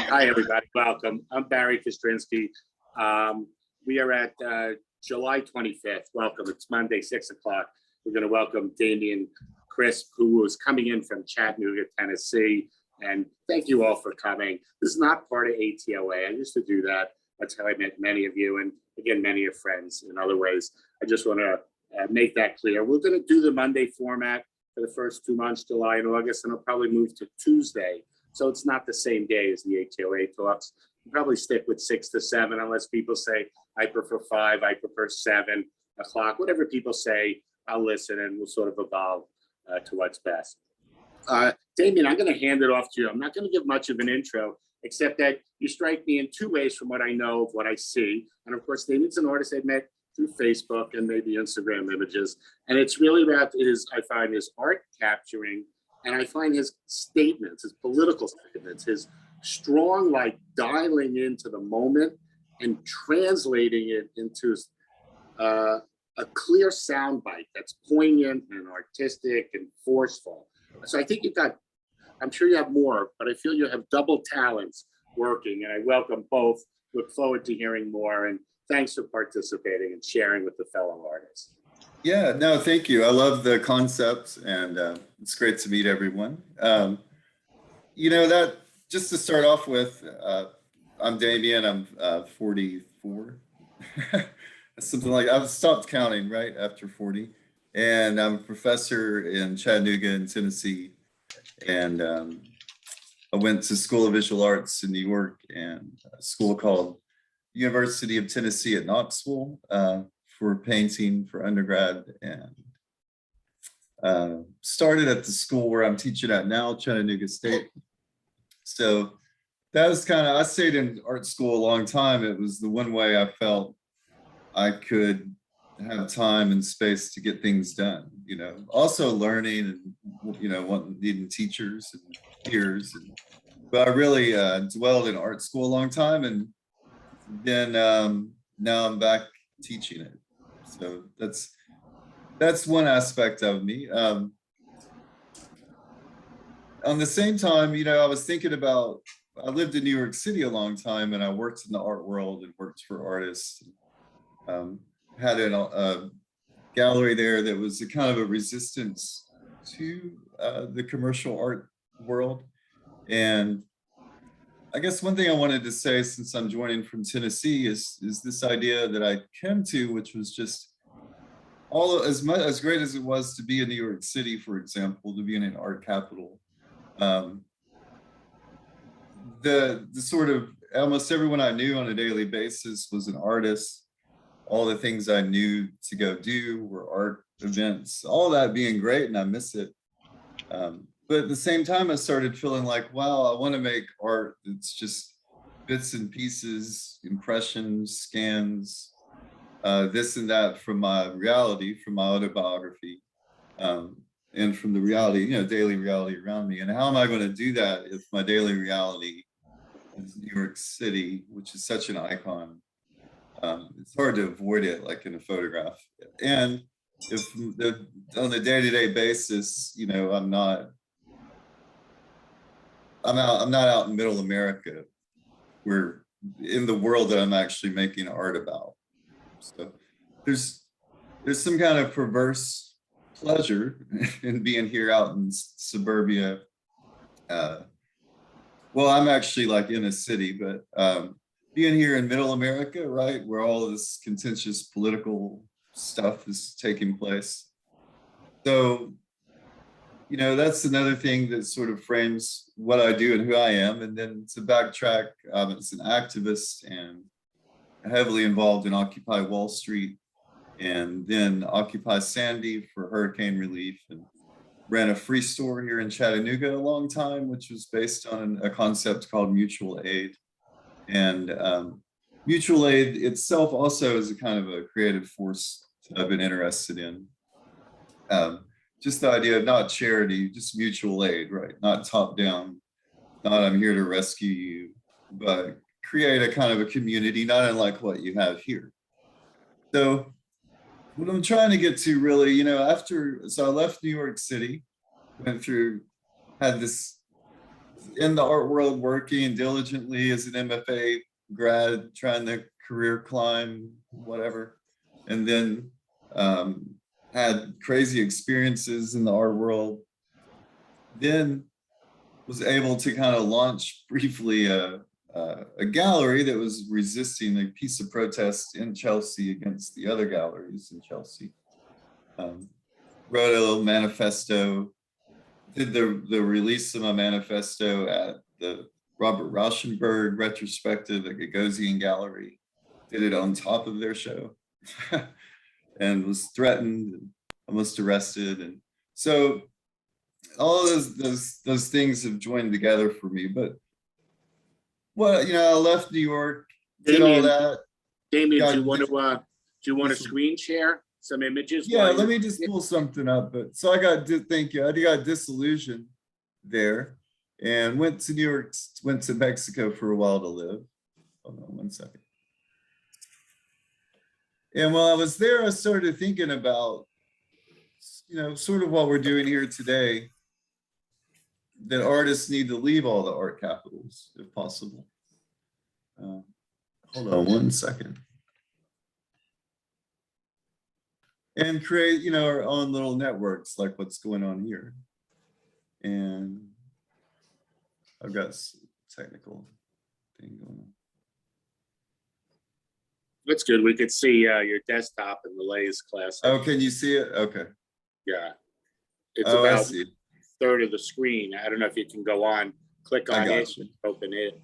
Hi, everybody. Welcome. I'm Barry Kostrinsky. We are at July 25th. Welcome. It's Monday, 6 o'clock. We're going to welcome Damien Crisp, who is coming in from Chattanooga, Tennessee. And thank you all for coming. This is not part of ATOA. I used to do that. That's how I met many of you. And again, many of friends in other ways. I just want to make that clear. We're going to do the Monday format for the first 2 months, July and August, and I'll probably move to Tuesday. So it's not the same day as the ATOA talks. We'll probably stick with 6 to 7, unless people say, I prefer 5, I prefer 7 o'clock. Whatever people say, I'll listen and we'll sort of evolve to what's best. Damien, I'm going to hand it off to you. I'm not going to give much of an intro, except that you strike me in 2 ways from what I know of what I see. And of course, Damien's an artist I've met through Facebook and maybe Instagram images. And it's really about I find his art capturing, and I find his statements, his political statements, his strong, like dialing into the moment and translating it into a clear soundbite that's poignant and artistic and forceful. So I think I'm sure you have more, but I feel you have double talents working, and I welcome both. Look forward to hearing more, and thanks for participating and sharing with the fellow artists. Yeah, no, thank you. I love the concept, and it's great to meet everyone. That just to start off with, I'm Damien. I'm 44. Something like I've stopped counting right after 40, and I'm a professor in Chattanooga in Tennessee, and I went to School of Visual Arts in New York and a school called University of Tennessee at Knoxville for painting for undergrad, and started at the school where I'm teaching at now, Chattanooga State. So that was I stayed in art school a long time. It was the one way I felt I could have time and space to get things done, also learning and, needing teachers and peers. But I really dwelled in art school a long time, and then now I'm back teaching it. So that's one aspect of me. On the same time, I was thinking about, I lived in New York City a long time, and I worked in the art world and worked for artists. Had a gallery there that was a kind of a resistance to the commercial art world. And I guess one thing I wanted to say, since I'm joining from Tennessee, is this idea that I came to, which was just as great as it was to be in New York City, for example, to be in an art capital. The sort of almost everyone I knew on a daily basis was an artist. All the things I knew to go do were art events, all that being great, and I miss it. But at the same time, I started feeling like, wow, I want to make art that's just bits and pieces, impressions, scans, this and that from my reality, from my autobiography, and from the reality, daily reality around me. And how am I going to do that if my daily reality is New York City, which is such an icon? It's hard to avoid it, like in a photograph. And if on a day-to-day basis, I'm not out in middle America, where in the world that I'm actually making art about. So there's some kind of perverse pleasure in being here out in suburbia. Well, I'm actually like in a city, but being here in middle America, right, where all of this contentious political stuff is taking place. So, that's another thing that sort of frames what I do and who I am. And then to backtrack, as an activist and heavily involved in Occupy Wall Street, and then Occupy Sandy for hurricane relief, and ran a free store here in Chattanooga a long time, which was based on a concept called mutual aid. And mutual aid itself also is a kind of a creative force that I've been interested in. Just the idea of not charity, just mutual aid, right? Not top down, not I'm here to rescue you, but create a kind of a community, not unlike what you have here. So what I'm trying to get to really, so I left New York City, had this in the art world working diligently as an MFA grad, trying to career climb, whatever. And then had crazy experiences in the art world. Then was able to kind of launch briefly a gallery that was resisting a piece of protest in Chelsea against the other galleries in Chelsea. Wrote a little manifesto, did the release of my manifesto at the Robert Rauschenberg retrospective at Gagosian Gallery, did it on top of their show and was threatened and almost arrested. And so all of those things have joined together for me. But well, I left New York, did all that. Damien, do you want to screen share some images? Yeah, let me just pull something up. But so thank you. I got disillusioned there and went to New York, went to Mexico for a while to live. Hold on one second. And while I was there, I started thinking about, sort of what we're doing here today, that artists need to leave all the art capitals if possible. Hold on one second. And create, our own little networks like what's going on here. And I've got a technical thing going on. That's good. We could see your desktop in the latest class. Oh, can you see it? Okay. Yeah. It's I about see. a third of the screen. I don't know if you can go on, click on it, you. open it.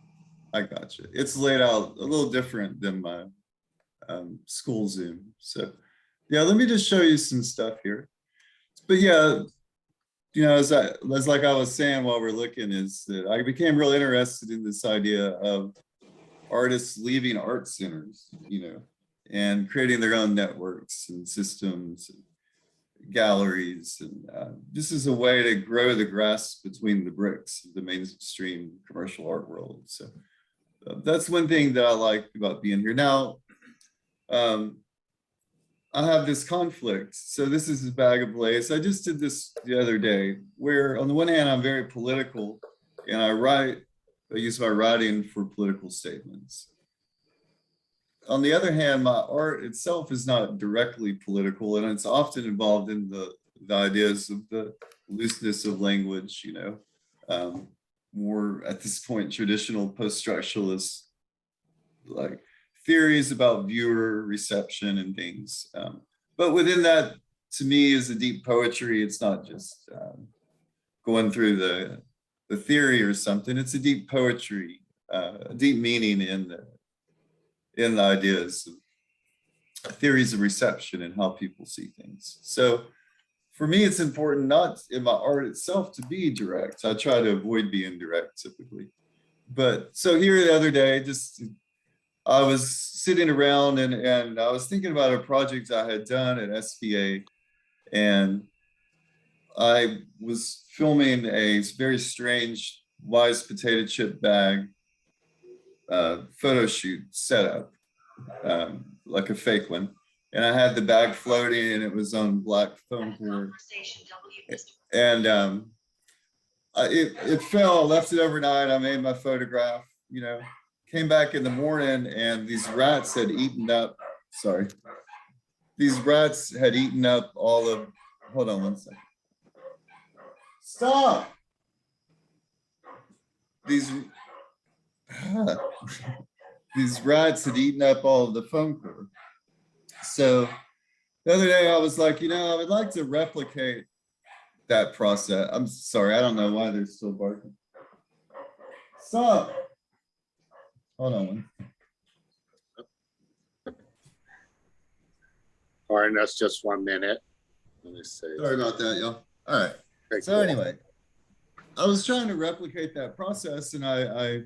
I got you. It's laid out a little different than my school Zoom. So yeah, let me just show you some stuff here. But yeah, as like I was saying while we're looking, is that I became real interested in this idea of artists leaving art centers, and creating their own networks and systems, and galleries. And this is a way to grow the grass between the bricks of the mainstream commercial art world. So that's one thing that I like about being here. Now, I have this conflict. So this is a bag of lace. I just did this the other day, where on the one hand, I'm very political and I use my writing for political statements. On the other hand, my art itself is not directly political, and it's often involved in the ideas of the looseness of language, more at this point, traditional post-structuralist like theories about viewer reception and things. But within that, to me, is a deep poetry. It's not just going through the theory or something. It's a deep poetry, a deep meaning in the ideas of theories of reception and how people see things. So for me, it's important not in my art itself to be direct. I try to avoid being direct typically. But so here the other day, I was sitting around and I was thinking about a project I had done at SVA, and I was filming a very strange Wise potato chip bag photo shoot setup, like a fake one. And I had the bag floating and it was on black foam board. And it fell, I left it overnight. I made my photograph, came back in the morning and these rats had eaten up, all of, hold on one second. Stop! These rats had eaten up all of the foam core. So the other day I was like, I would like to replicate that process. I'm sorry, I don't know why they're still barking. Stop! Hold on one. All right, that's just 1 minute. Let me see. Sorry about that, y'all. All right. So anyway, I was trying to replicate that process, and I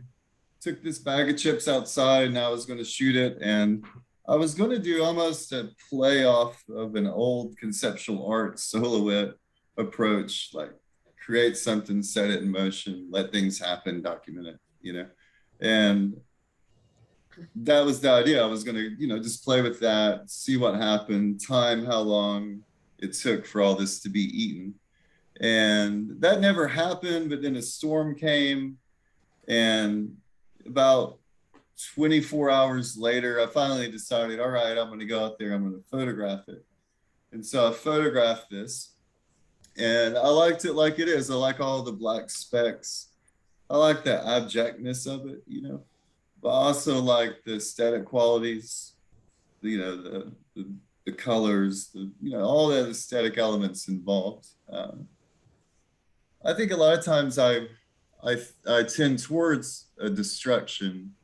took this bag of chips outside and I was going to shoot it, and I was going to do almost a play off of an old conceptual art silhouette approach, like create something, set it in motion, let things happen, document it, and that was the idea. I was going to, just play with that, see what happened, time how long it took for all this to be eaten. And that never happened, but then a storm came And about 24 hours later, I finally decided, all right, I'm going to go out there, I'm going to photograph it. And so I photographed this, and I liked it like it is. I like all the black specks. I like the abjectness of it, you know, but I also like the aesthetic qualities, you know, the colors, you know, all the aesthetic elements involved. I think a lot of times I tend towards a destruction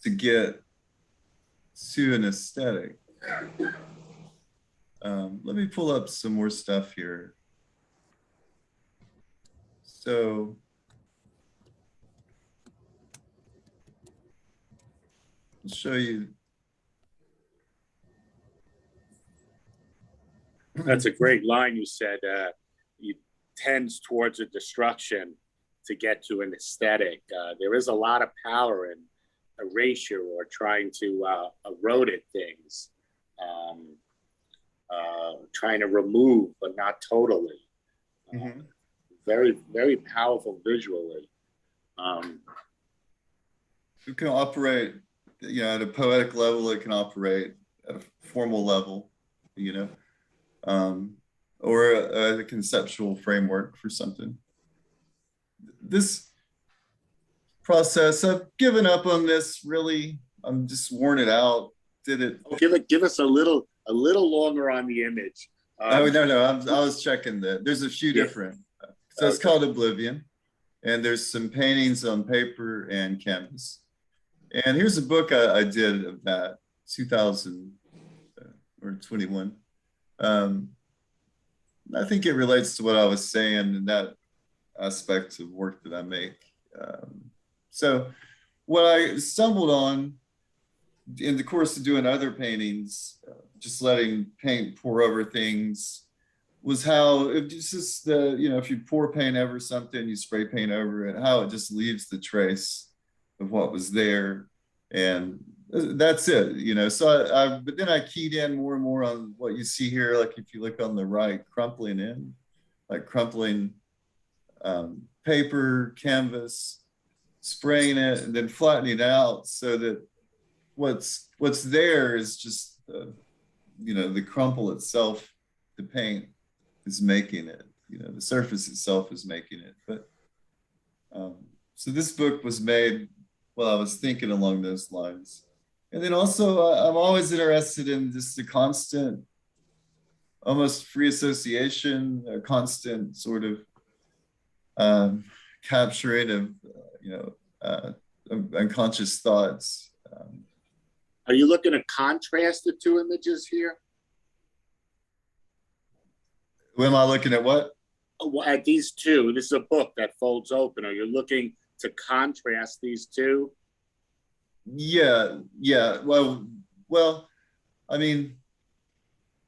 to get to an aesthetic. Let me pull up some more stuff here. So I'll show you. That's a great line you said. You tends towards a destruction to get to an aesthetic. There is a lot of power in erasure or trying to erode at things, trying to remove, but not totally. Very, very powerful visually. It can operate, you know, at a poetic level, it can operate at a formal level, you know, or a conceptual framework for something. This process, I've given up on this, really. I'm just worn it out. Did it? Give us a little longer on the image. Oh, no, I was checking that. There's a few different. So it's called Oblivion. And there's some paintings on paper and canvas. And here's a book I did of that, 2000 or 21. I think it relates to what I was saying in that aspect of work that I make. So what I stumbled on in the course of doing other paintings, just letting paint pour over things, was how it just you know, if you pour paint over something, you spray paint over it, how it just leaves the trace of what was there, and that's it, you know. So but then I keyed in more and more on what you see here, like if you look on the right, crumpling in, like crumpling paper, canvas, spraying it, and then flattening it out so that what's there is just you know, the crumple itself, the paint is making it, you know, the surface itself is making it. But so this book was made while I was thinking along those lines. And then also I'm always interested in just the constant, almost free association, a constant sort of capturing of, you know, unconscious thoughts. Are you looking to contrast the two images here? Am I looking at what? At these two. This is a book that folds open. Are you looking to contrast these two? Yeah. Well, I mean,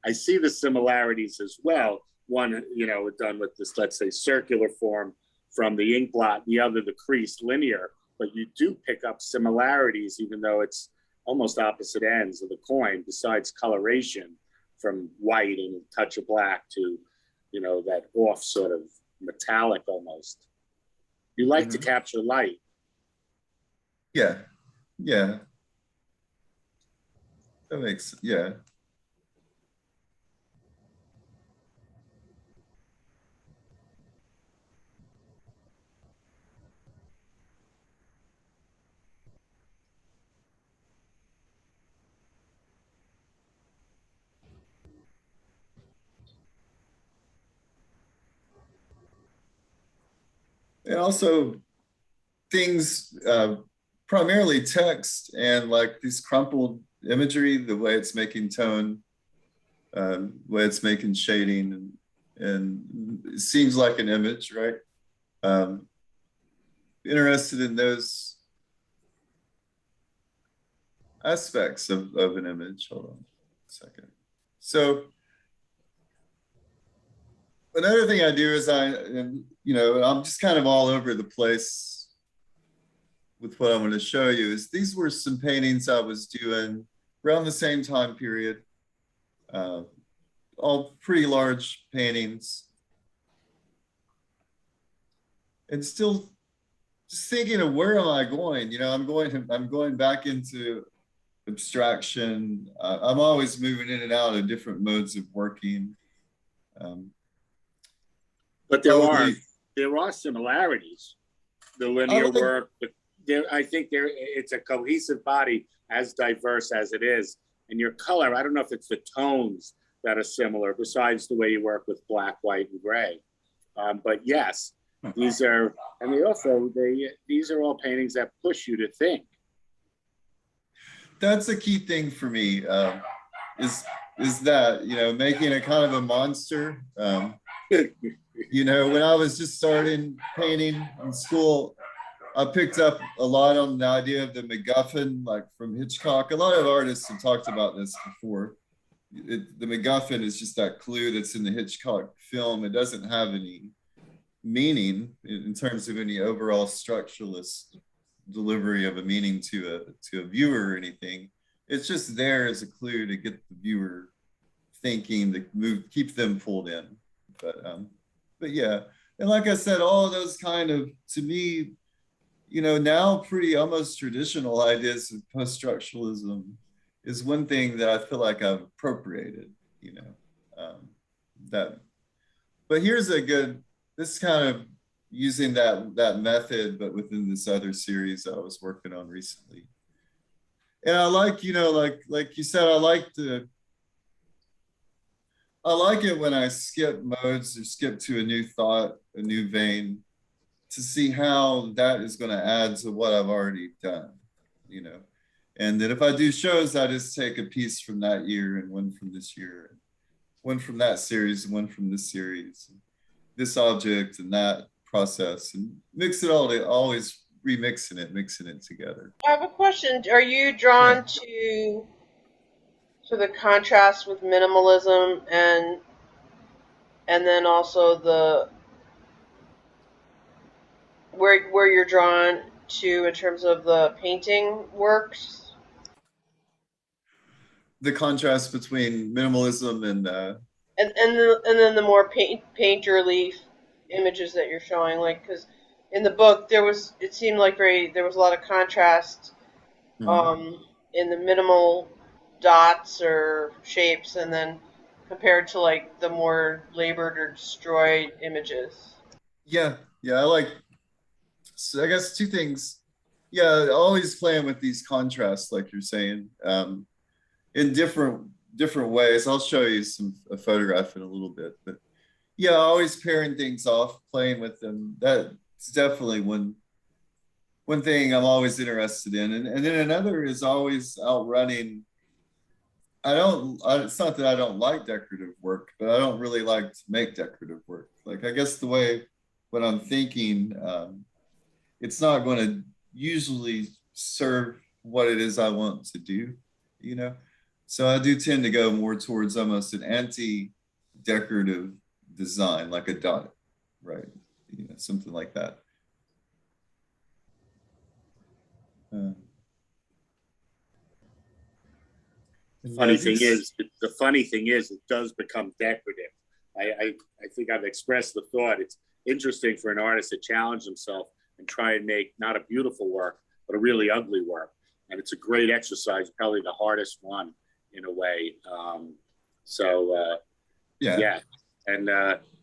I see the similarities as well. One, you know, done with this, let's say, circular form from the ink blot, the other, the creased linear, but you do pick up similarities, even though it's almost opposite ends of the coin, besides coloration from white and a touch of black to, you know, that off sort of metallic almost. You like to capture light. Yeah. That makes, yeah. And also things, primarily text and like these crumpled imagery, the way it's making tone, way it's making shading, and it seems like an image, right? Interested in those aspects of an image. Hold on a second. So another thing I do is you know, I'm just kind of all over the place with what I'm going to show you. Is these were some paintings I was doing around the same time period, all pretty large paintings, and still just thinking of where am I going? You know, I'm going back into abstraction. I'm always moving in and out of different modes of working. Um, But Probably, there are similarities. The I linear like, work, I think it's a cohesive body, as diverse as it is. And your color, I don't know if it's the tones that are similar, besides the way you work with black, white, and gray. But yes, these are, and these are all paintings that push you to think. that's a key thing for me. Is is that, you know, making a kind of a monster. You know, when I was just starting painting in school, I picked up a lot on the idea of the MacGuffin, like from Hitchcock. A lot of artists have talked about this before. The MacGuffin is just that clue that's in the Hitchcock film. It doesn't have any meaning in terms of any overall structuralist delivery of a meaning to a viewer or anything. It's just there as a clue to get the viewer thinking, to move, keep them pulled in. But yeah, and like I said, all of those kind of, to me, you know, now pretty almost traditional ideas of post-structuralism is one thing that I feel like I've appropriated, you know, that, but here's a good, this kind of using that method, but within this other series I was working on recently. And I like, you know, like you said, I like it when I skip modes or skip to a new thought, a new vein, to see how that is going to add to what I've already done, you know. And then if I do shows, I just take a piece from that year and one from this year, one from that series, and one from this series, this object and that process, and mix it all, always remixing it, mixing it together. I have a question. Are you Yeah. drawn to the contrast with minimalism and then also the where you're drawn to in terms of the painting works? The contrast between minimalism and And then the more paint relief images that you're showing, like because in the book it seemed like there was a lot of contrast in the minimal dots or shapes, and then compared to like the more labored or destroyed images. yeah, yeah, I like, so I guess two things. Yeah, always playing with these contrasts, like you're saying, in different ways. I'll show you a photograph in a little bit, but yeah, always pairing things off, playing with them. That's definitely one thing I'm always interested in. And then another is always outrunning. It's not that I don't like decorative work, but I don't really like to make decorative work. Like, I guess the way when I'm thinking, it's not going to usually serve what it is I want to do, you know? So I do tend to go more towards almost an anti-decorative design, like a dot, right? You know, something like that. Um, and yeah, The funny thing is, it does become decorative. I think I've expressed the thought. It's interesting for an artist to challenge himself and try and make not a beautiful work, but a really ugly work. And it's a great exercise, probably the hardest one in a way. yeah, Yeah. And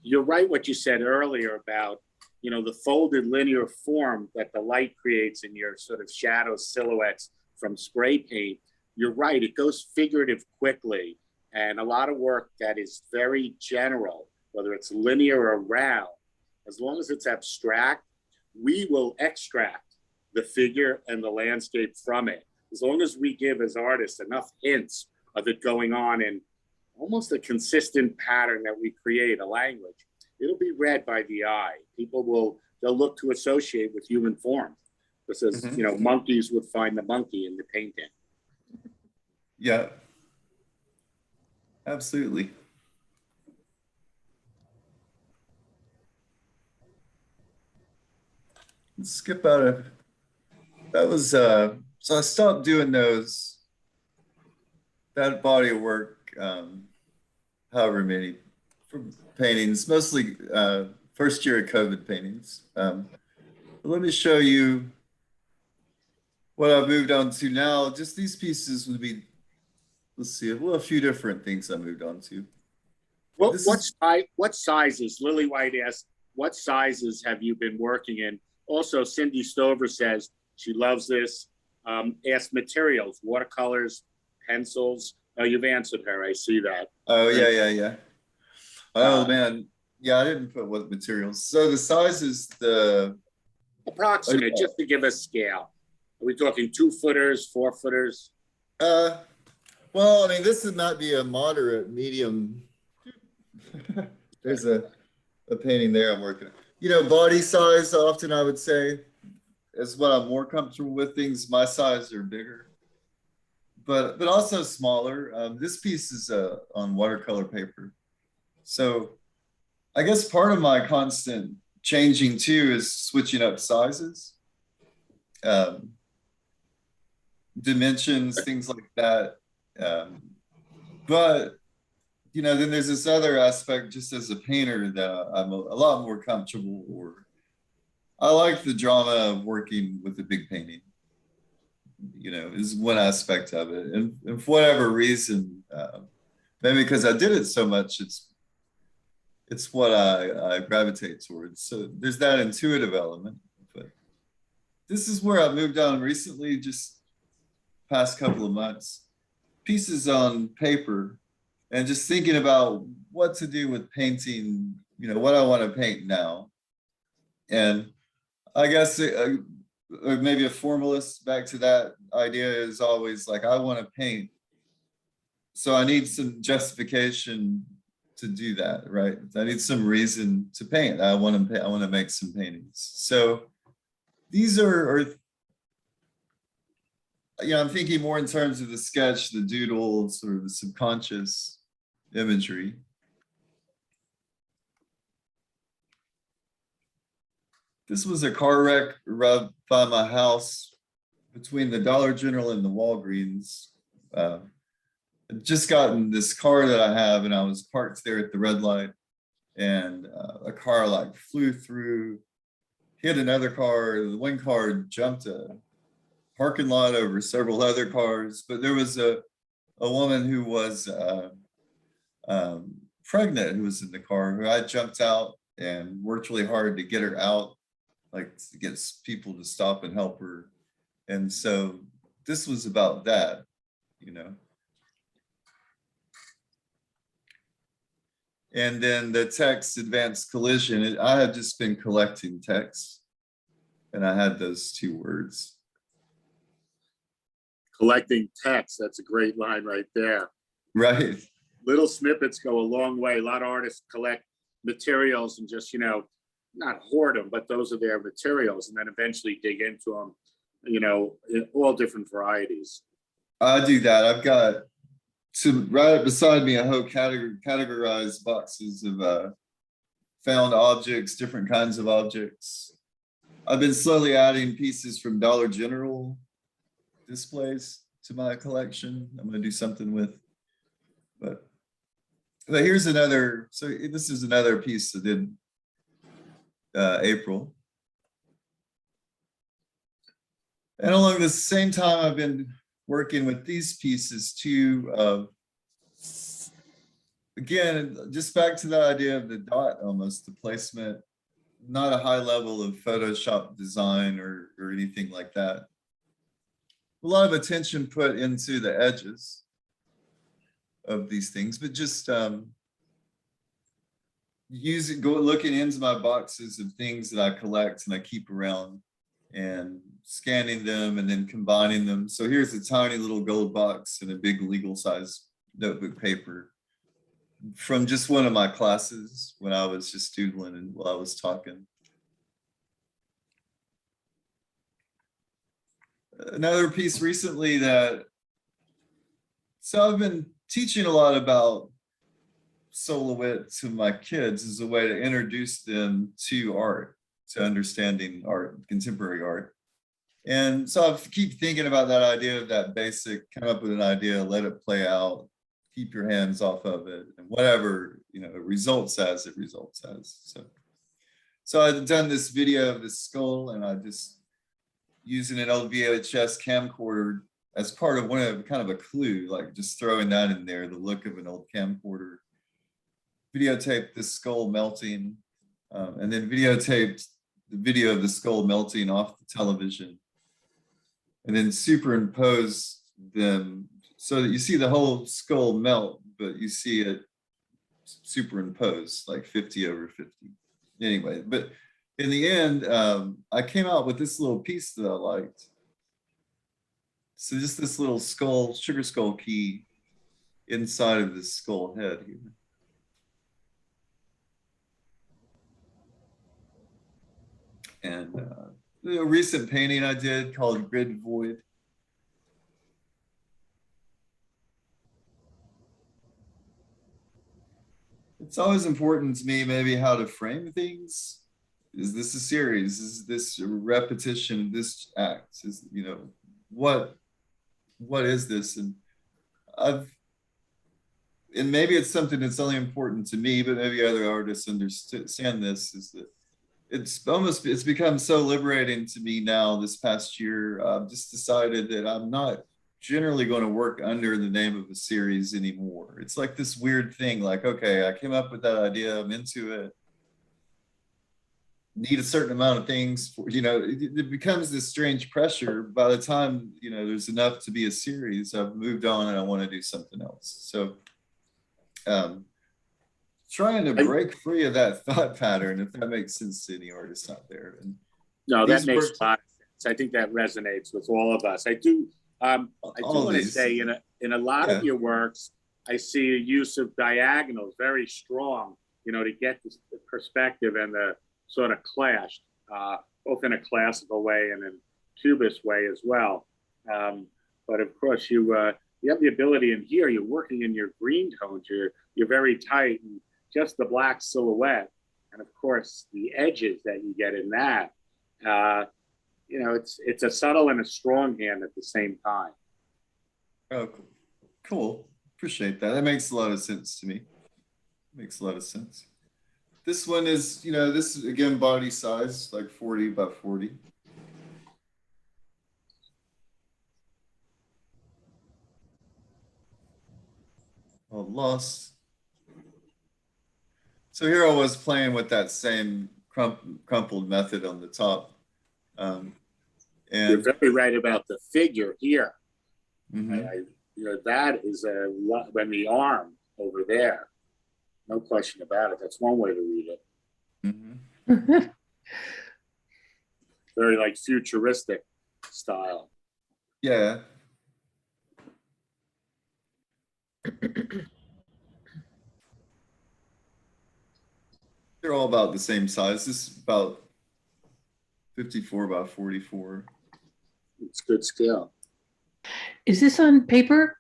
you're right what you said earlier about, you know, the folded linear form that the light creates in your sort of shadow silhouettes from spray paint. You're right, it goes figurative quickly. And a lot of work that is very general, whether it's linear or round, as long as it's abstract, we will extract the figure and the landscape from it. As long as we give as artists enough hints of it going on in almost a consistent pattern that we create, a language, it'll be read by the eye. They'll look to associate with human form. Just as, you know, monkeys would find the monkey in the painting. yeah, absolutely. Let's skip out of that was so I stopped doing that body of work, however many, for paintings, mostly first year of COVID paintings. Let me show you what I've moved on to now. Just these pieces would be, let's see, well, a few different things I moved on to. This is What sizes? Lily White asked, what sizes have you been working in? Also, Cindy Stover says she loves this. Asked materials, watercolors, pencils. Oh, you've answered her. I see that. oh yeah. Oh Uh, man, yeah, I didn't put what materials. So the size is the Approximate, just to give us scale. Are we talking 2-footers, 4-footers? well, I mean, this would not be a moderate, medium. There's a painting there I'm working on. You know, body size, often I would say, is what I'm more comfortable with. Things my size are bigger, but also smaller. This piece is on watercolor paper. So I guess part of my constant changing too is switching up sizes, dimensions, things like that. But you know, then there's this other aspect just as a painter that I'm a lot more comfortable, or I like the drama of working with a big painting, you know, is one aspect of it. And for whatever reason, maybe because I did it so much, it's what I gravitate towards. So there's that intuitive element. But this is where I've moved on recently, just past couple of months. Pieces on paper, and just thinking about what to do with painting, you know, what I want to paint now. And I guess maybe a formalist, back to that idea, is always like, I want to paint. So I need some justification to do that, right? I need some reason to paint. I want to make some paintings. So these are you know, I'm thinking more in terms of the sketch, the doodle, sort of the subconscious imagery. This was a car wreck right by my house between the Dollar General and the Walgreens. I'd just gotten this car that I have, and I was parked there at the red light, and a car like flew through, hit another car. The one car jumped a parking lot over several other cars, but there was a woman who was pregnant who was in the car, who I jumped out and worked really hard to get her out, like to get people to stop and help her. And so this was about that, you know. And then the text, advanced collision, I had just been collecting texts, and I had those 2 words. Collecting text, that's a great line right there. Right. Little snippets go a long way. A lot of artists collect materials and just, you know, not hoard them, but those are their materials, and then eventually dig into them, you know, in all different varieties. I do that. I've got right beside me a whole categorized boxes of found objects, different kinds of objects. I've been slowly adding pieces from Dollar General displays to my collection. I'm going to do something with, but here's another. So this is another piece I did April. And along the same time, I've been working with these pieces too. Again, just back to the idea of the dot, almost the placement, not a high level of Photoshop design or anything like that. A lot of attention put into the edges of these things, but just looking into my boxes of things that I collect and I keep around, and scanning them and then combining them. So here's a tiny little gold box and a big legal size notebook paper from just one of my classes when I was just doodling and while I was talking. Another piece recently so I've been teaching a lot about Solowit to my kids as a way to introduce them to art, to understanding art, contemporary art. And so I keep thinking about that idea of that basic, come up with an idea, let it play out, keep your hands off of it, and whatever, you know, it results as it results as. So So I'd done this video of this skull, and I just using an old VHS camcorder as part of kind of a clue, like just throwing that in there, the look of an old camcorder. Videotaped the skull melting, and then videotaped the video of the skull melting off the television, and then superimposed them so that you see the whole skull melt, but you see it superimposed, like 50 over 50. Anyway, but in the end, I came out with this little piece that I liked. So just this little skull, sugar skull key inside of this skull head here. And a recent painting I did called Grid Void. It's always important to me maybe how to frame things. Is this a series? Is this a repetition of this act? Is, you know, what is this? And maybe it's something that's only important to me, but maybe other artists understand this, is that it's become so liberating to me now this past year. I've just decided that I'm not generally going to work under the name of a series anymore. It's like this weird thing, like, okay, I came up with that idea, I'm into it, need a certain amount of things for, you know, it becomes this strange pressure. By the time, you know, there's enough to be a series, I've moved on and I want to do something else. So trying to break free of that thought pattern, if that makes sense to any artist out there. And no, that makes a lot of sense. I think that resonates with all of us. I do want to say in a lot of your works, I see a use of diagonals very strong, you know, to get the perspective and the sort of clash, both in a classical way and in cubist way as well. But of course, you have the ability, and here you're working in your green tones. You're very tight, and just the black silhouette, and of course the edges that you get in that. You know, it's a subtle and a strong hand at the same time. Oh, cool. Appreciate that. That makes a lot of sense to me. Makes a lot of sense. This one is, you know, this is again body size, like 40 by 40. Oh, lost. So here I was playing with that same crumpled method on the top. And you're very right about the figure here. Mm-hmm. You know, that is when the arm over there. No question about it. That's one way to read it. Mm-hmm. Very like futuristic style. Yeah. They're all about the same size. This is about 54 by 44. It's good scale. Is this on paper?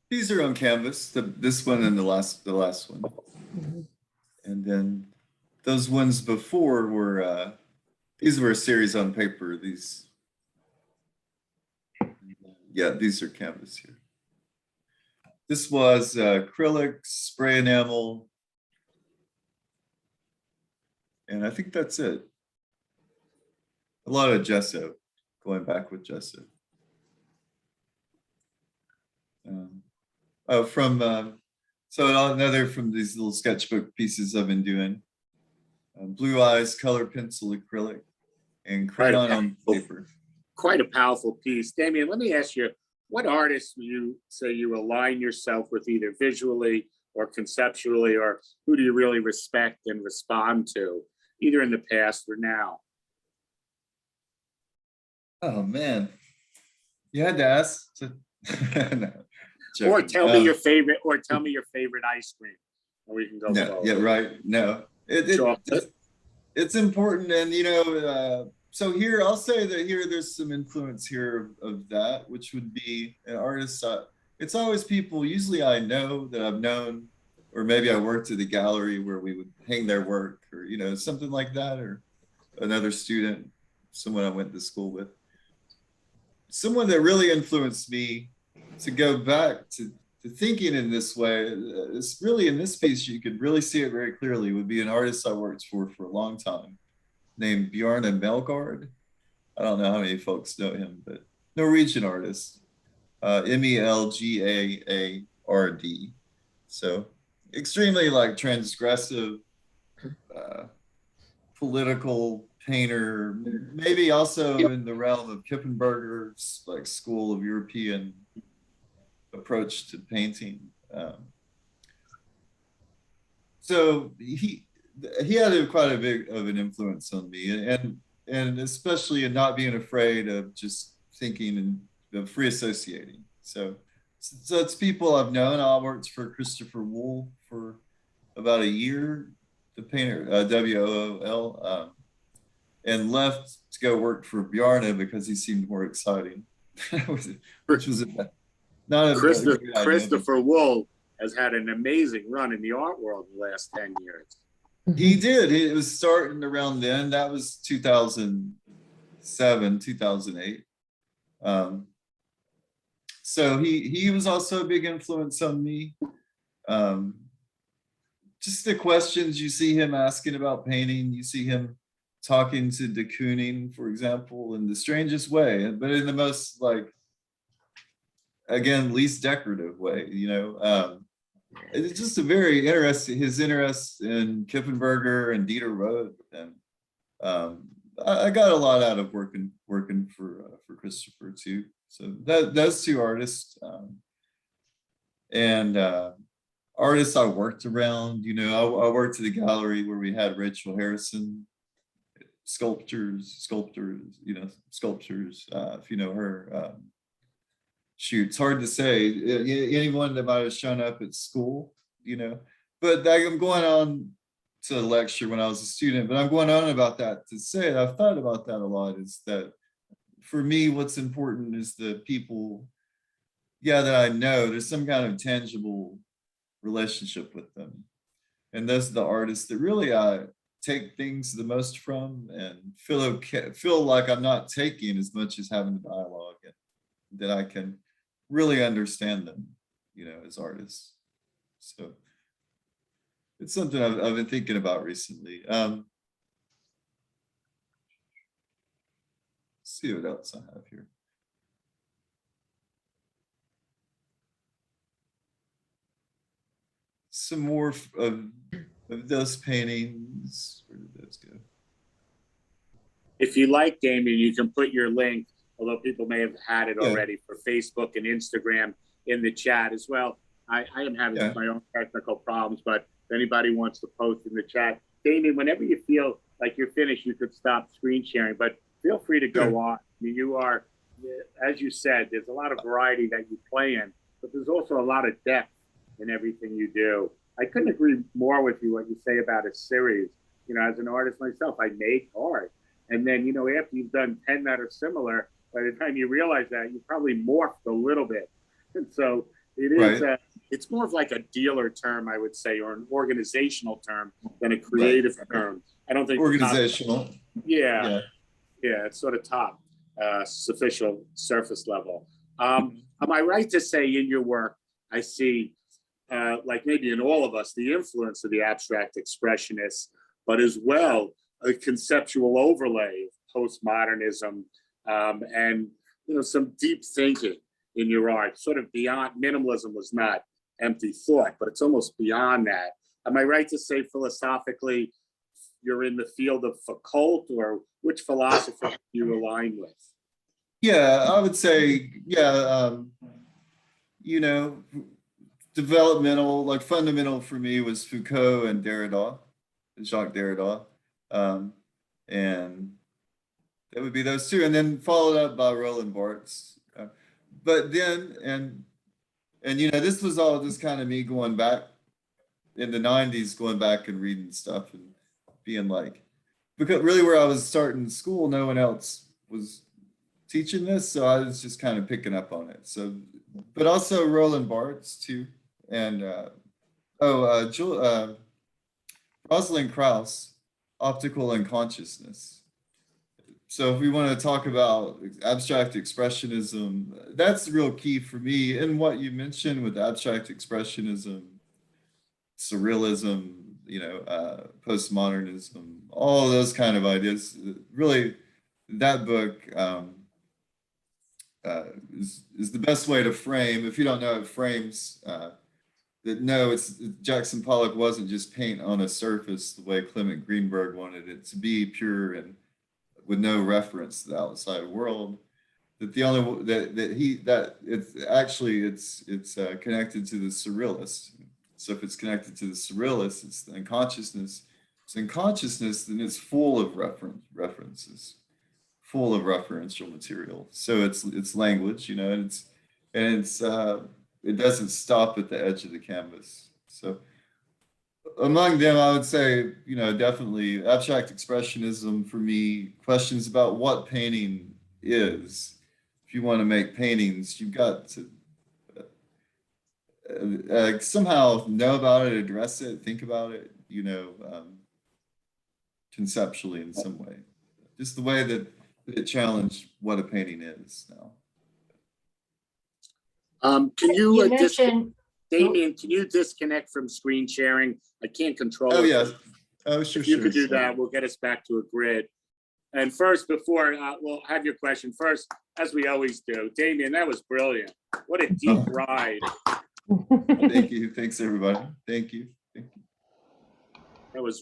These are on canvas. This one and the last one. Mm-hmm. And then those ones before were these were a series on paper. These, yeah, these are canvas here. This was acrylic, spray enamel, and I think that's it. A lot of gesso, going back with gesso. So another from these little sketchbook pieces I've been doing. Blue eyes, color pencil, acrylic, and crayon on paper. Quite a powerful piece. Damien, let me ask you, what artists do you say you align yourself with, either visually or conceptually, or who do you really respect and respond to, either in the past or now? Oh man, you had to ask. No, or tell me your favorite, ice cream, and we can go. No, forward. yeah, right. No, it's important, and you know, so here I'll say that here there's some influence here of that, which would be an artist. It's always people usually I know that I've known, or maybe I worked at a gallery where we would hang their work, or you know, something like that, or another student, someone I went to school with. Someone that really influenced me to go back to thinking in this way, it's really in this piece, you could really see it very clearly, would be an artist I worked for a long time. named Bjarne Melgaard. I don't know how many folks know him, but Norwegian artist, Melgaard. So extremely like transgressive, political painter, maybe also in the realm of Kippenberger's like school of European approach to painting. So he had quite a big of an influence on me, and especially in not being afraid of just thinking and of free associating. So it's people I've known. I worked for Christopher Wool for about a year, the painter, WOOL, and left to go work for Bjarne because he seemed more exciting, which was not a good idea. Christopher Wool has had an amazing run in the art world in the last 10 years. He did. It was starting around then. That was 2007, 2008. So he was also a big influence on me. Just the questions you see him asking about painting, you see him talking to de Kooning, for example, in the strangest way, but in the most like, again, least decorative way, you know. It's just a very interesting, his interest in Kippenberger and Dieter Roth, and I got a lot out of working for Christopher too. So those two artists, and artists I worked around, you know, I worked at a gallery where we had Rachel Harrison, sculptors, you know, sculptures, if you know her. Shoot, it's hard to say. Anyone that might have shown up at school, you know, but I'm going on to a lecture when I was a student, but I'm going on about that to say, I've thought about that a lot, is that for me, what's important is the people, yeah, that I know, there's some kind of tangible relationship with them. And those are the artists that really I take things the most from, and feel like I'm not taking as much as having a dialogue, and that I can really understand them, you know, as artists. So it's something I've been thinking about recently. Let's see what else I have here. Some more of those paintings. Where did those go? If you like, Damien, you can put your link, although people may have had it already, for Facebook and Instagram in the chat as well. I am having my own technical problems, but if anybody wants to post in the chat, Damien, whenever you feel like you're finished, you could stop screen sharing, but feel free to go on. I mean, you are, as you said, there's a lot of variety that you play in, but there's also a lot of depth in everything you do. I couldn't agree more with you what you say about a series. You know, as an artist myself, I make art. And then, you know, after you've done 10 that are similar, by the time you realize that, you probably morphed a little bit. And so it is, it's more of like a dealer term, I would say, or an organizational term than a creative term. I don't think organizational. Yeah, it's sort of top, sufficient surface level. Am I right to say in your work, I see, like maybe in all of us, the influence of the abstract expressionists, but as well, a conceptual overlay of postmodernism, and, you know, some deep thinking in your art, sort of beyond. Minimalism was not empty thought, but it's almost beyond that. Am I right to say philosophically you're in the field of Foucault, or which philosopher do you align with? Yeah, I would say, you know, developmental, like fundamental for me was Foucault and Derrida, Jacques Derrida. And that would be those two, and then followed up by Roland Barthes. But then, and you know, this was all just kind of me going back in the 90s, going back and reading stuff and being like, because really where I was starting school, no one else was teaching this, so I was just kind of picking up on it. So, but also Roland Barthes too, and Rosalind Krauss, Optical and Consciousness. So if we want to talk about abstract expressionism, that's the real key for me. And what you mentioned with abstract expressionism, surrealism, postmodernism, all of those kind of ideas. Really, that book is the best way to frame. If you don't know, it frames that no, Jackson Pollock wasn't just paint on a surface the way Clement Greenberg wanted it to be, pure and with no reference to the outside world. That the only that it's connected to the surrealist. So if it's connected to the surrealist, it's in consciousness. It's in consciousness, then it's full of references, full of referential material. So it's language, and it doesn't stop at the edge of the canvas. So among them, I would say, definitely abstract expressionism for me, questions about what painting is. If you want to make paintings, you've got to somehow know about it, address it, think about it, conceptually in some way. Just the way that it challenged what a painting is now. Can you, mentioned, Damien, can you disconnect from screen sharing? I can't control it. Oh, yes. Oh, sure, If you sure. could do that, we'll get us back to a grid. And first, before we'll have your question first, as we always do, Damien, that was brilliant. What a deep ride. Thank you. Thanks, everybody. Thank you. That was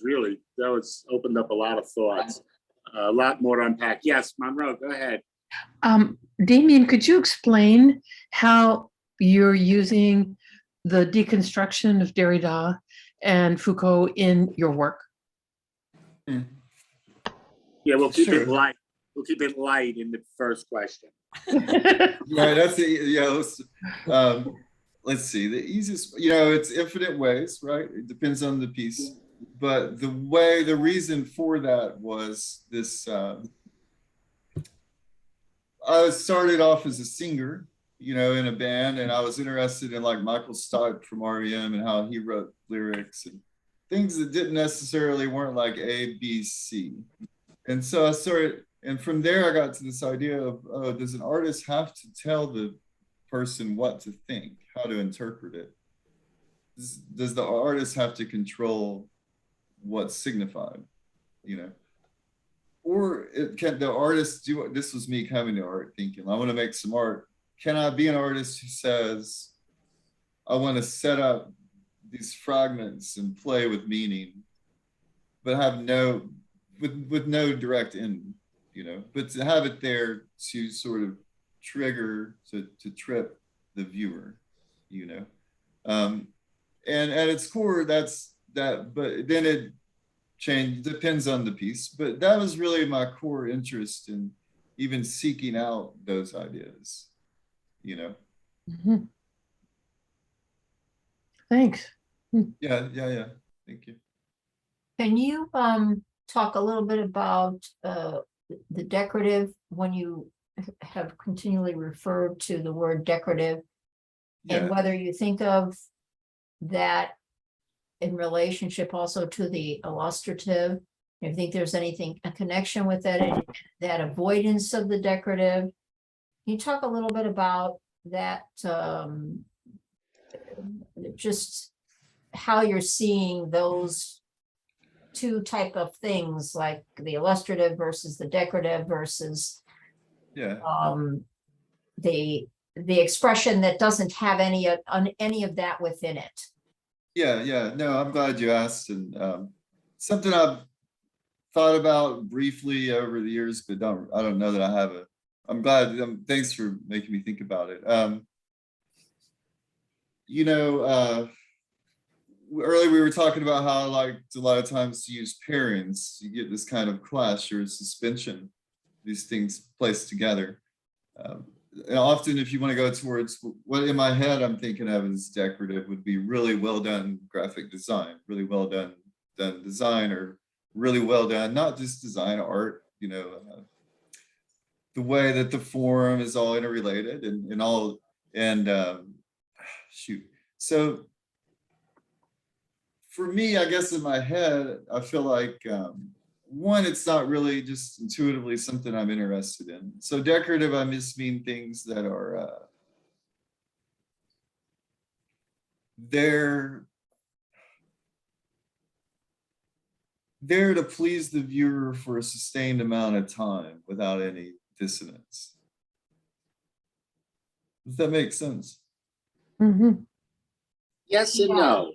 opened up a lot of thoughts, a lot more to unpack. Yes, Monroe, go ahead. Damien, could you explain how you're using the deconstruction of Derrida and Foucault in your work? Yeah, we'll keep Sure. it light. We'll keep it light in the first question. Right, that's it. Yeah, let's see. The easiest, it's infinite ways, right? It depends on the piece. But the reason for that was this, I started off as a singer, in a band, and I was interested in like Michael Stipe from REM and how he wrote lyrics and things that didn't necessarily weren't like A, B, C. And so I started, and from there I got to this idea of, does an artist have to tell the person what to think, how to interpret it? Does the artist have to control what's signified, Or can the artist do what? This was me coming to art thinking, I want to make some art. Can I be an artist who says, I want to set up these fragments and play with meaning, but have with no direct end, but to have it there to sort of trigger, to trip the viewer, and at its core, that's that, but then it changed, depends on the piece, but that was really my core interest in even seeking out those ideas, Mhm. Thanks. Yeah. Thank you. can you talk a little bit about the decorative, when you have continually referred to the word decorative, and Yeah. whether you think of that in relationship also to the illustrative? If you think there's a connection with that avoidance of the decorative? Can you talk a little bit about that, just how you're seeing those two type of things, like the illustrative versus the decorative versus Yeah. the expression that doesn't have any of that within it? Yeah. No, I'm glad you asked, and something I've thought about briefly over the years, but I don't know that I have I'm glad. Thanks for making me think about it. Earlier we were talking about how I liked a lot of times to use pairings. You get this kind of clash or suspension, these things placed together. And often if you want to go towards what in my head I'm thinking of as decorative would be really well done graphic design, really well done design, or really well done, not just design, art, the way that the form is all interrelated and all, and shoot. So for me, I guess in my head, I feel like one, it's not really just intuitively something I'm interested in. So decorative, I just mean things that are they're there to please the viewer for a sustained amount of time without any dissonance. Does that make sense? Mhm. Yes and Yeah. no.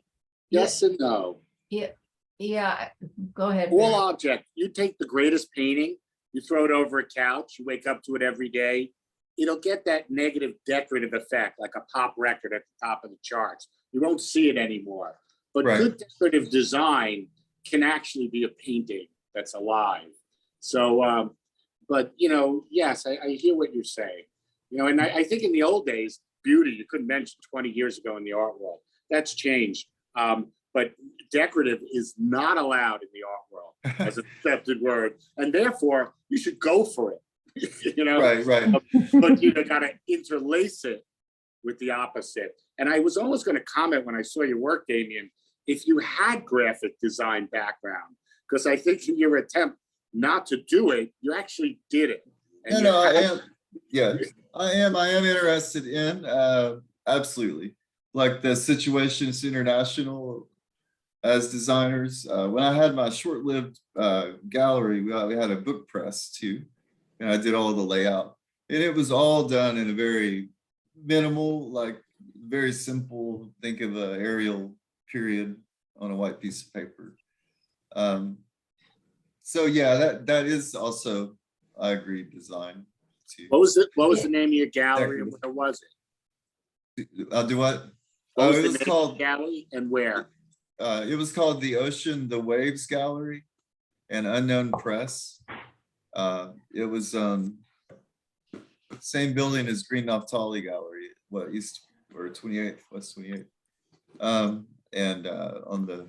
Yes and no. Yeah, go ahead. All Barry. object, you take the greatest painting, you throw it over a couch, you wake up to it every day, it'll get that negative decorative effect, like a pop record at the top of the charts. You won't see it anymore. But Right. good decorative design can actually be a painting that's alive. So, but yes, I hear what you're saying. And I think in the old days, beauty, you couldn't mention 20 years ago in the art world. That's changed. But decorative is not allowed in the art world as an accepted word. And therefore, you should go for it. Right, right. But you got to interlace it with the opposite. And I was almost going to comment when I saw your work, Damien, if you had graphic design background, because I think in your attempt not to do it, you actually did it. And No, I am. Yeah, I am interested in, absolutely. Like the Situations International as designers. When I had my short-lived gallery, we had a book press too. And I did all the layout. And it was all done in a very minimal, like very simple, think of an aerial period on a white piece of paper. So yeah, that is also, I agree, design too. What was the name of your gallery and where was it? I'll do what? What was it the was name called of the gallery and where? It was called the Ocean, the Waves Gallery and Unknown Press. It was same building as Green Naftali Gallery, East or 28th, West 28th. And on the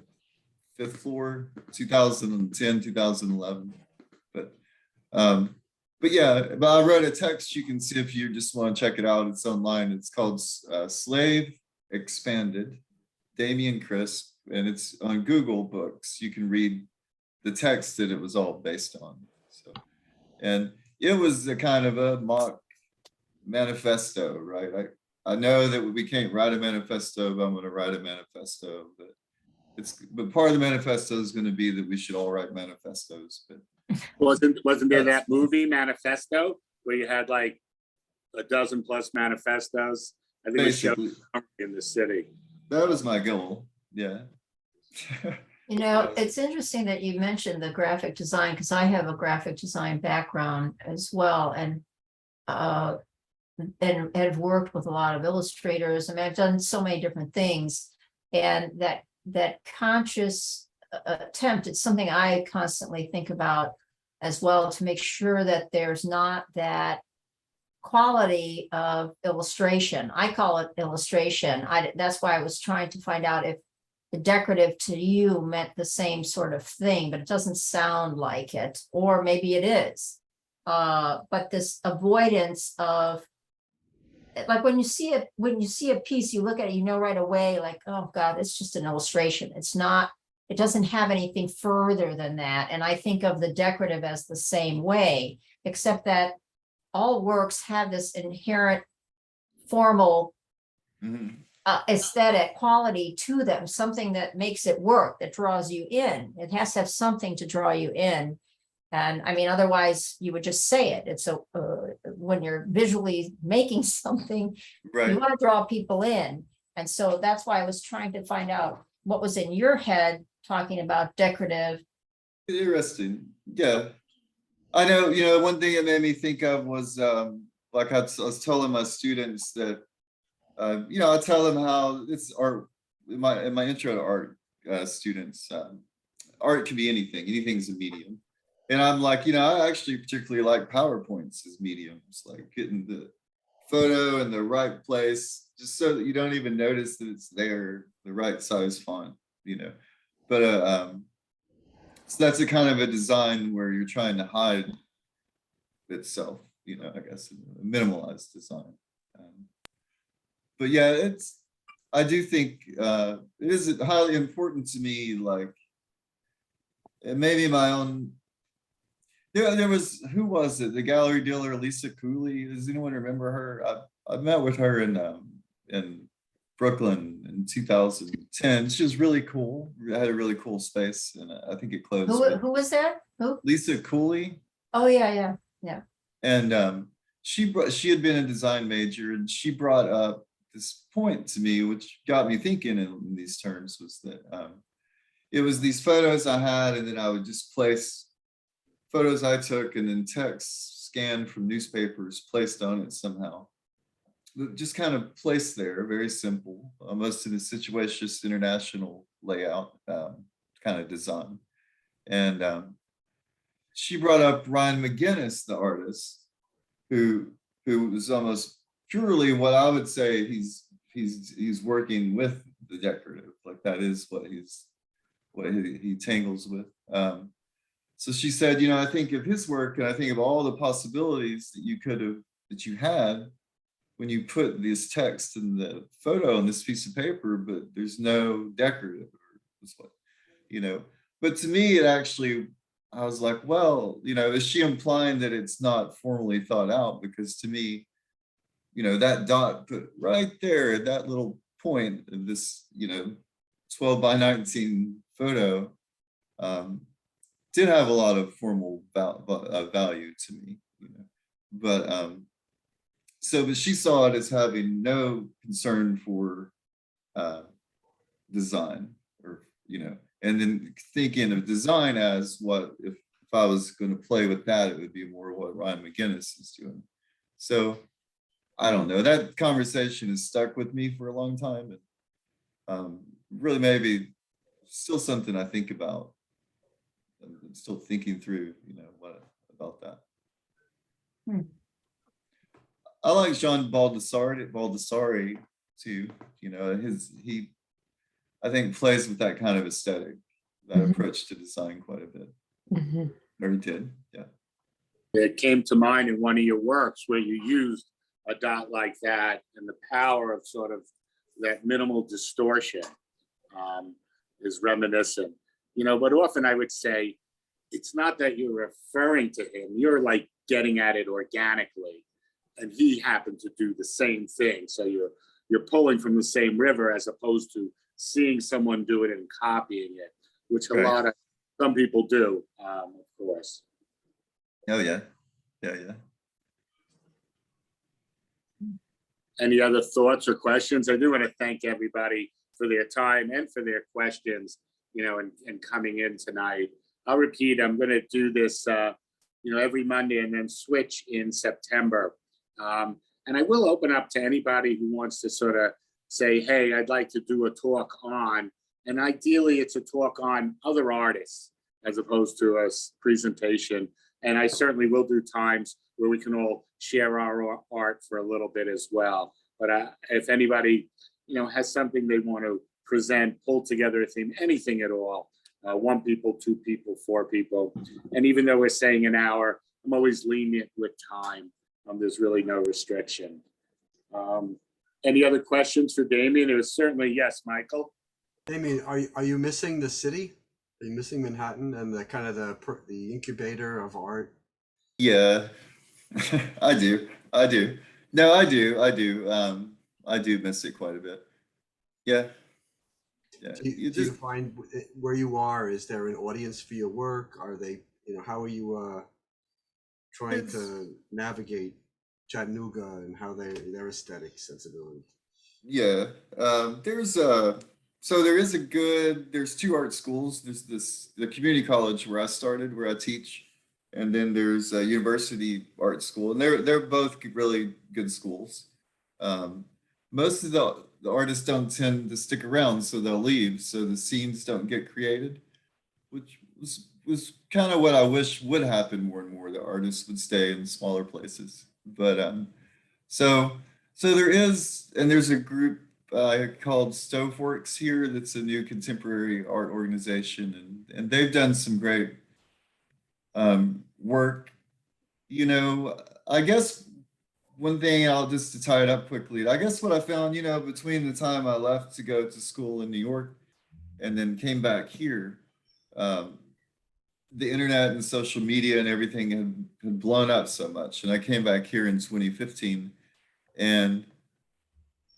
5th floor, 2010, 2011. But yeah, but I wrote a text. You can see if you just want to check it out. It's online. It's called Slave Expanded, Damien Crisp, and it's on Google Books. You can read the text that it was all based on. So, and it was a kind of a mock manifesto, right? I know that we can't write a manifesto, but I'm going to write a manifesto. But part of the manifesto is going to be that we should all write manifestos. But Wasn't there that movie Manifesto where you had like a dozen plus manifestos? I think it was showed in the city. That was my goal. Yeah. It's interesting that you mentioned the graphic design because I have a graphic design background as well, and have worked with a lot of illustrators. I mean, I've done so many different things, and that conscious attempt, it's something I constantly think about as well, to make sure that there's not that quality of illustration. I call it illustration. That's why I was trying to find out if the decorative to you meant the same sort of thing, but it doesn't sound like it, or maybe it is. But this avoidance of, like when you see a piece, you look at it, right away, like, oh God, it's just an illustration. It doesn't have anything further than that. And I think of the decorative as the same way, except that all works have this inherent formal aesthetic quality to them, something that makes it work, that draws you in. It has to have something to draw you in. And I mean, otherwise you would just say it. It's when you're visually making something, Right. You want to draw people in. And so that's why I was trying to find out what was in your head talking about decorative. Interesting. Yeah. I know, one thing it made me think of was like I was telling my students that, I tell them how it's art, in my intro to art students, art can be anything's a medium. And I'm like, I actually particularly like PowerPoints as mediums, like getting the photo in the right place, just so that you don't even notice that it's there, the right size font, But so that's a kind of a design where you're trying to hide itself, I guess, a minimalized design. But yeah, I do think it is highly important to me, like, maybe my own. There was, who was it? The gallery dealer, Lisa Cooley. Does anyone remember her? I met with her in Brooklyn in 2010. She was really cool. Had a really cool space, and I think it closed. Who was that? Who? Lisa Cooley. Oh, yeah. And she had been a design major, and she brought up this point to me, which got me thinking in these terms, was that it was these photos I had, and then I would just place photos I took and then text scanned from newspapers placed on it somehow. Just kind of placed there, very simple, almost in a situationist international layout kind of design. And she brought up Ryan McGinnis, the artist, who was almost purely what I would say he's working with the decorative, like that is what he tangles with. So she said, you know, I think of his work, and I think of all the possibilities that you had when you put this text in the photo on this piece of paper, but there's no decorative, you know. But to me, it actually, I was like, well, you know, is she implying that it's not formally thought out? Because to me, you know, that dot put right there at that little point of this, you know, 12 by 19 photo did have a lot of formal value to me, you know. But but she saw it as having no concern for design, or, you know, and then thinking of design as what, if I was going to play with that, it would be more what Ryan McGinnis is doing. So I don't know, that conversation has stuck with me for a long time, and really maybe still something I think about. I'm still thinking through, you know, what about that. I like Jean Baldessari too. You know, he I think plays with that kind of aesthetic, that approach to design quite a bit. Or he did, yeah. It came to mind in one of your works where you used a dot like that, and the power of sort of that minimal distortion is reminiscent. You know, but often I would say it's not that you're referring to him, you're like getting at it organically. And he happened to do the same thing. So you're pulling from the same river, as opposed to seeing someone do it and copying it, which some people do, of course. Oh yeah. Any other thoughts or questions? I do want to thank everybody for their time and for their questions, you know, and coming in tonight. I'll repeat, I'm going to do this, you know, every Monday, and then switch in September. And I will open up to anybody who wants to sort of say, hey, I'd like to do a talk on, and ideally it's a talk on other artists as opposed to a presentation. And I certainly will do times where we can all share our art for a little bit as well. But if anybody, you know, has something they want to present, pull together a theme, anything at all, 1 people, 2 people, 4 people. And even though we're saying an hour, I'm always lenient with time. There's really no restriction. Any other questions for Damien? It was certainly yes, Michael. Damien, are you missing the city? Are you missing Manhattan and the kind of the incubator of art? Yeah, I do. No, I do. I do miss it quite a bit. Yeah. Do you find where you are, is there an audience for your work? Are they, you know, how are you trying to navigate Chattanooga and how their aesthetic sensibility? Yeah, there's 2 art schools. There's the community college where I started, where I teach, and then there's a university art school, and they're both really good schools. Most of the artists don't tend to stick around, so they'll leave, so the scenes don't get created, which was kind of what I wish would happen more and more. The artists would stay in smaller places, but so there's a group called Stoveworks here that's a new contemporary art organization, and they've done some great work. You know, I guess one thing, I'll just to tie it up quickly, I guess what I found, you know, between the time I left to go to school in New York and then came back here, the internet and social media and everything had blown up so much. And I came back here in 2015, and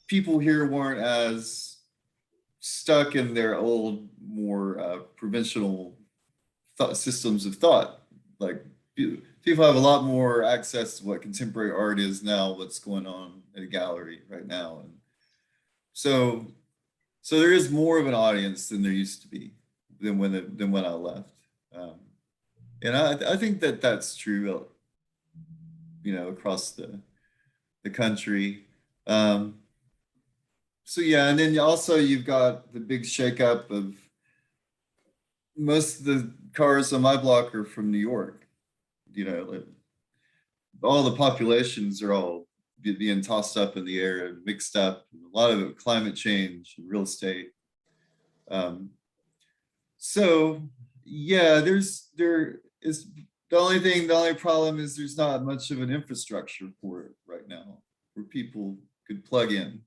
people here weren't as stuck in their old, more provincial systems of thought. Like people have a lot more access to what contemporary art is now, what's going on at a gallery right now. And so there is more of an audience than there used to be than when I left. And I think that that's true, you know, across the country. So yeah, and then also you've got the big shakeup of most of the cars on my block are from New York. You know, like, all the populations are all being tossed up in the air and mixed up. A lot of it climate change and real estate. So yeah, there is the only problem is there's not much of an infrastructure for it right now where people could plug in,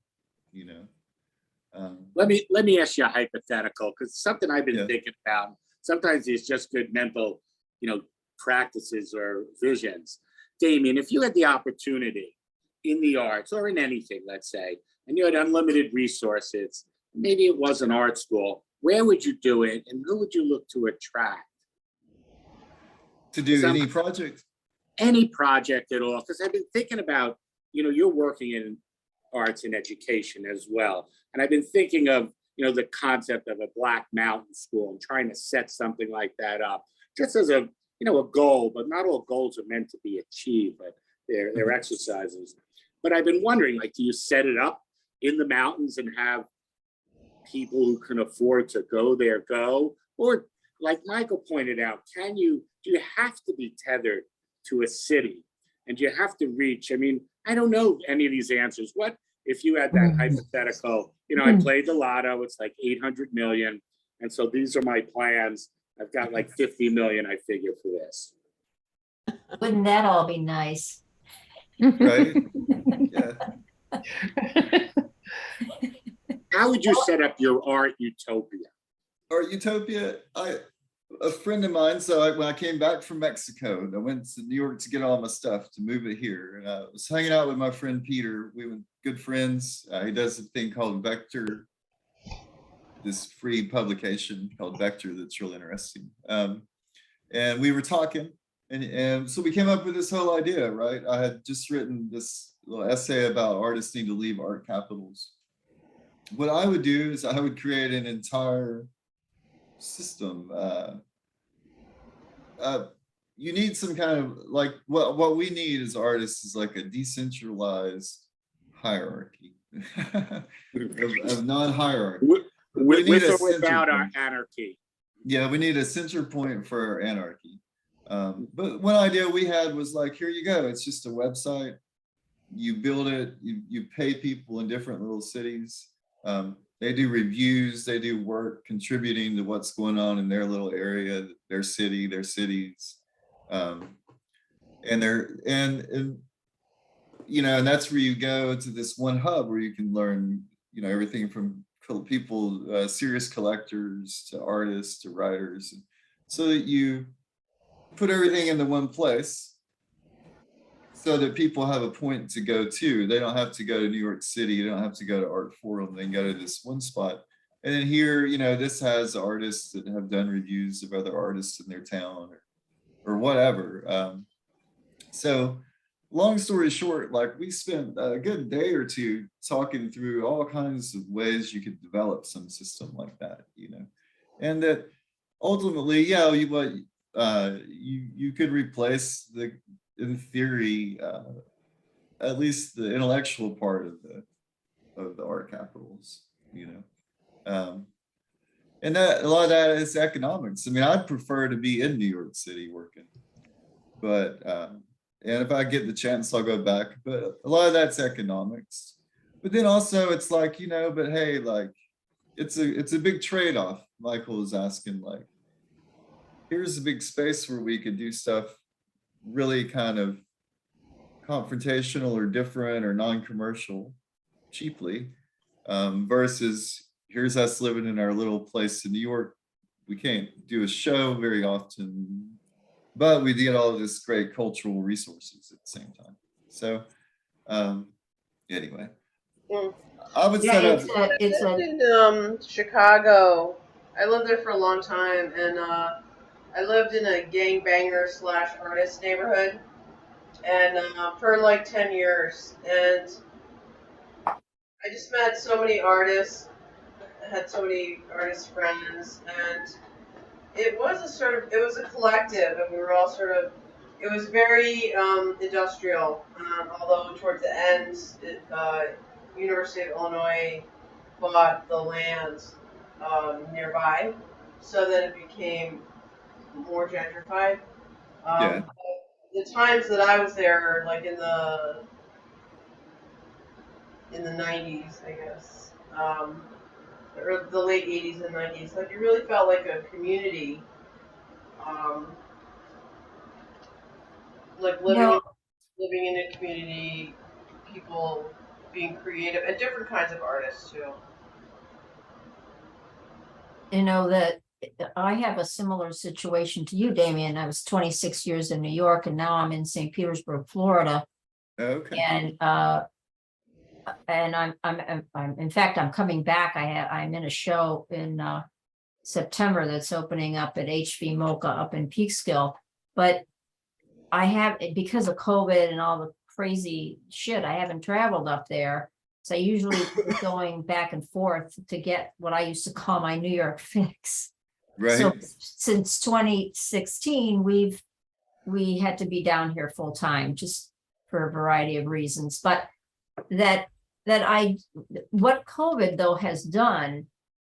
you know. Let me ask you a hypothetical, because something I've been Yeah. thinking about. Sometimes it's just good mental, you know, practices or visions. Damien, if you had the opportunity in the arts or in anything, let's say, and you had unlimited resources, maybe it was an art school, where would you do it, and who would you look to attract? To do any project? Any project at all, because I've been thinking about, you know, you're working in arts and education as well. And I've been thinking of, you know, the concept of a Black Mountain School and trying to set something like that up just as a, you know, a goal, but not all goals are meant to be achieved, but they're exercises. But I've been wondering, like, do you set it up in the mountains and have people who can afford to go there go? Or like Michael pointed out, do you have to be tethered to a city? And do you have to reach? I mean, I don't know any of these answers. What if you had that hypothetical, you know, I played the lotto, it's like 800 million. And so these are my plans. I've got like 50 million, I figure, for this. Wouldn't that all be nice? Right? Yeah. How would you set up your art utopia? Art utopia, a friend of mine, so when I came back from Mexico, I went to New York to get all my stuff to move it here. And I was hanging out with my friend Peter. We were good friends. He does a thing called Vector, this free publication called Vector that's real interesting. And we were talking, and so we came up with this whole idea, right? I had just written this little essay about artists need to leave art capitals. What I would do is I would create an entire system. You need some kind of, like, what we need as artists is like a decentralized hierarchy of non-hierarchy. With or without our anarchy. Yeah, we need a center point for our anarchy. But one idea we had was like, here you go. It's just a website. You build it, you pay people in different little cities. They do reviews, they do work contributing to what's going on in their little area, their city, their cities. And you know, and that's where you go to this one hub where you can learn, you know, everything from people, serious collectors to artists to writers, so that you put everything into one place so that people have a point to go to. They don't have to go to New York City. They don't have to go to Art Forum. They can go to this one spot. And then here, you know, this has artists that have done reviews of other artists in their town or whatever. So long story short, like, we spent a good day or two talking through all kinds of ways you could develop some system like that, you know, and that ultimately, yeah, you could replace in theory, at least the intellectual part of the art capitals, you know. And that a lot of that is economics. I mean, I'd prefer to be in New York City working, but and if I get the chance, I'll go back. But a lot of that's economics. But then also it's like, you know, but hey, like, it's a big trade-off. Michael was asking, like, here's a big space where we could do stuff really kind of confrontational or different or non-commercial cheaply, versus here's us living in our little place in New York. We can't do a show very often, but we get all of this great cultural resources at the same time. So anyway. Mm. I would Yeah, set up. it's I a, lived in Chicago. I lived there for a long time, and I lived in a gangbanger / artist neighborhood, and for like 10 years, and I just met so many artists. I had so many artist friends, and it was it was a collective, and we were all it was very industrial, although towards the end, University of Illinois bought the land nearby, so that it became more gentrified. Yeah. The times that I was there, like in the 90s, I guess, or the late 80s and 90s, like it really felt like a community, um, like you know, living in a community, people being creative, and different kinds of artists too. that I have a similar situation to you, Damien. I was 26 years in New York, and now I'm in St. Petersburg, Florida. Okay. And I'm in fact, I'm coming back. I'm in a show in September that's opening up at HV Mocha up in Peekskill. But I have, because of COVID and all the crazy shit, I haven't traveled up there. So I usually going back and forth to get what I used to call my New York fix. Right. So since 2016, we had to be down here full time, just for a variety of reasons. But what COVID though has done,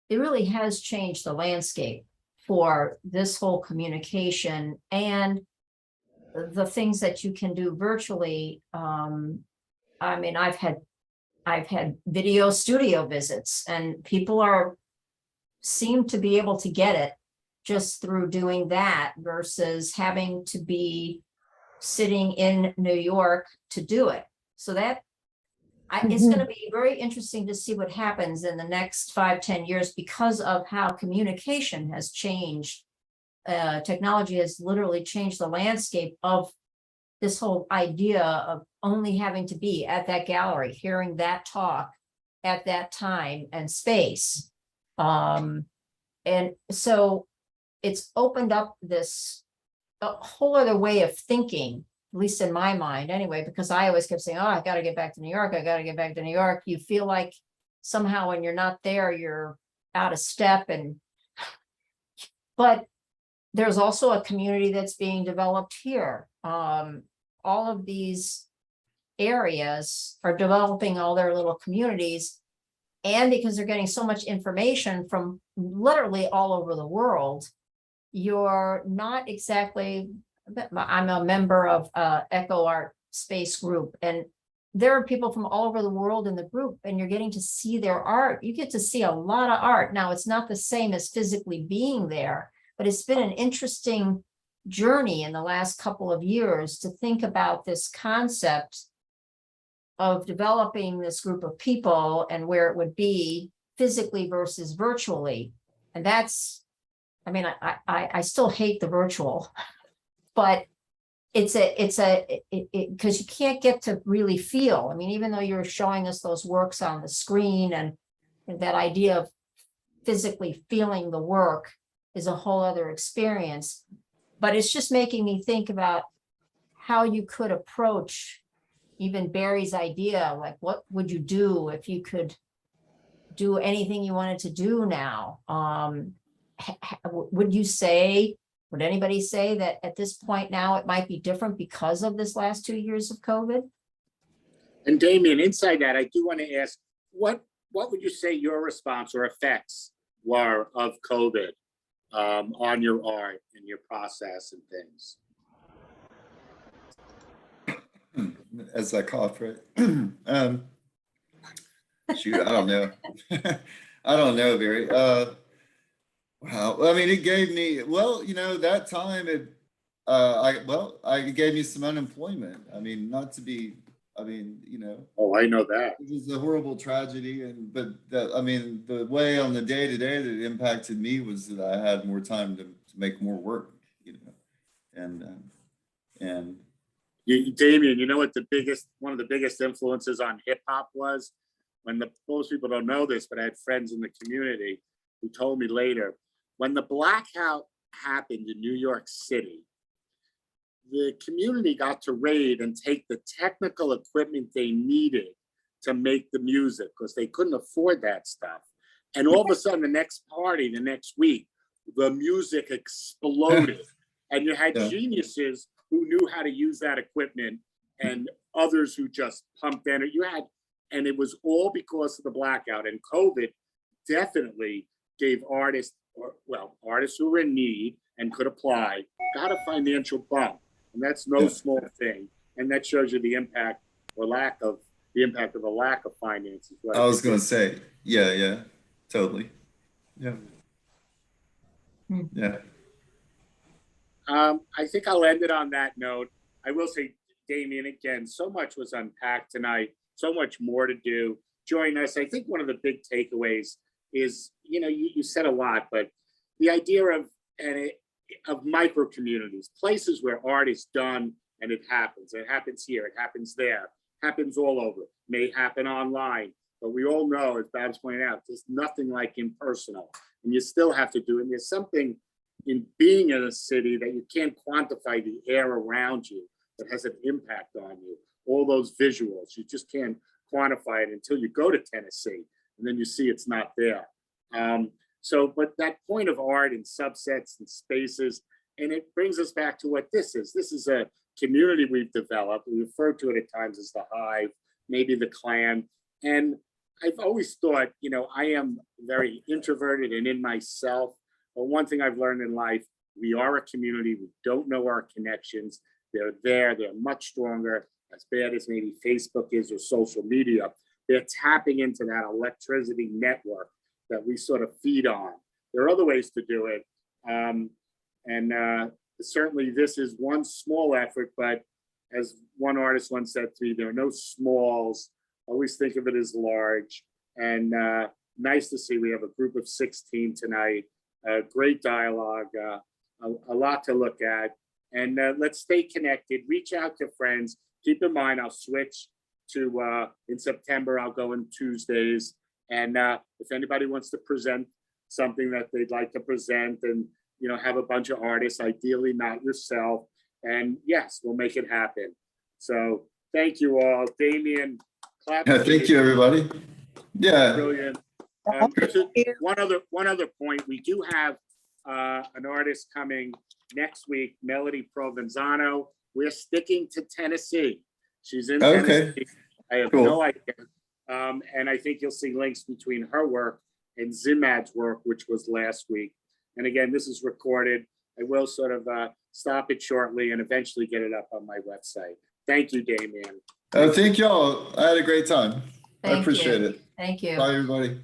it really has changed the landscape for this whole communication and the things that you can do virtually. I mean, I've had video studio visits, and people seem to be able to get it just through doing that versus having to be sitting in New York to do it. So it's going to be very interesting to see what happens in the next 5-10 years because of how communication has changed. Technology has literally changed the landscape of this whole idea of only having to be at that gallery, hearing that talk at that time and space. And so it's opened up a whole other way of thinking, at least in my mind anyway, because I always kept saying, oh, I got to get back to New York. I got to get back to New York. You feel like somehow when you're not there, you're out of step. But there's also a community that's being developed here. All of these areas are developing all their little communities. And because they're getting so much information from literally all over the world, you're not exactly, I'm a member of Echo Art Space Group, and there are people from all over the world in the group, and you're getting to see their art. You get to see a lot of art. Now, it's not the same as physically being there, but it's been an interesting journey in the last couple of years to think about this concept of developing this group of people and where it would be physically versus virtually. And that's, I mean, I still hate the virtual, but because you can't get to really feel. I mean, even though you're showing us those works on the screen, and that idea of physically feeling the work is a whole other experience. But it's just making me think about how you could approach even Barry's idea, like what would you do if you could do anything you wanted to do now? Would anybody say that at this point now it might be different because of this last 2 years of COVID? And Damien, inside that, I do want to ask, what would you say your response or effects were of COVID on your art and your process and things? As I cough, right? Shoot, I don't know. I don't know, Barry. Wow. I mean, it gave me, that time it gave me some unemployment. I mean, Oh, I know that. it was a horrible tragedy, but the way on the day to day that it impacted me was that I had more time to make more work, and Damien, you know what one of the biggest influences on hip hop was? most people don't know this, but I had friends in the community who told me later, when the blackout happened in New York City, the community got to raid and take the technical equipment they needed to make the music because they couldn't afford that stuff. And all of a sudden, the next party, the next week, the music exploded. And you had geniuses who knew how to use that equipment and others who just pumped in it. And it was all because of the blackout. And COVID definitely gave artists who were in need and could apply, got a financial bump. And that's no small thing. And that shows you the impact or lack of a lack of finances. I was going to say, yeah, totally. Yeah. Yeah. I think I'll end it on that note. I will say, Damien, again, so much was unpacked tonight, so much more to do. Join us. I think one of the big takeaways is, you said a lot, but the idea of micro communities, places where art is done and it happens. It happens here, it happens there, happens all over. It may happen online, but we all know, as Babs pointed out, there's nothing like impersonal, and you still have to do it. And there's something in being in a city that you can't quantify the air around you that has an impact on you. All those visuals, you just can't quantify it until you go to Tennessee, and then you see it's not there. But that point of art and subsets and spaces, and it brings us back to what this is. This is a community we've developed. We refer to it at times as the hive, maybe the clan. And I've always thought, I am very introverted and in myself. But one thing I've learned in life, we are a community. We don't know our connections. They're there. They're much stronger. As bad as maybe Facebook is or social media, they're tapping into that electricity network that we sort of feed on. There are other ways to do it. Certainly this is one small effort, but as one artist once said to me, there are no smalls. Always think of it as large. And nice to see we have a group of 16 tonight. Great dialogue, a lot to look at. And let's stay connected, reach out to friends. Keep in mind, I'll switch to, in September, I'll go on Tuesdays. And if anybody wants to present something that they'd like to present and, have a bunch of artists, ideally not yourself. And yes, we'll make it happen. So thank you all. Damien, clap. Yeah, thank you, everybody. Yeah. Brilliant. One other point, we do have an artist coming next week, Melody Provenzano. We're sticking to Tennessee. She's in Tennessee. I have no idea. And I think you'll see links between her work and Zimad's work, which was last week. And again, this is recorded. I will sort of stop it shortly and eventually get it up on my website. Thank you, Damien. Thank y'all. I had a great time. I appreciate it. Thank you. Bye, everybody.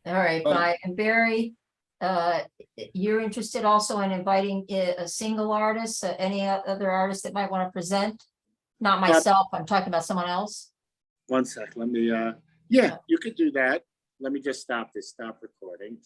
All right, bye. And Barry, you're interested also in inviting a single artist, any other artist that might want to present? Not myself, I'm talking about someone else. One sec, let me, yeah, you could do that. Let me just stop recording.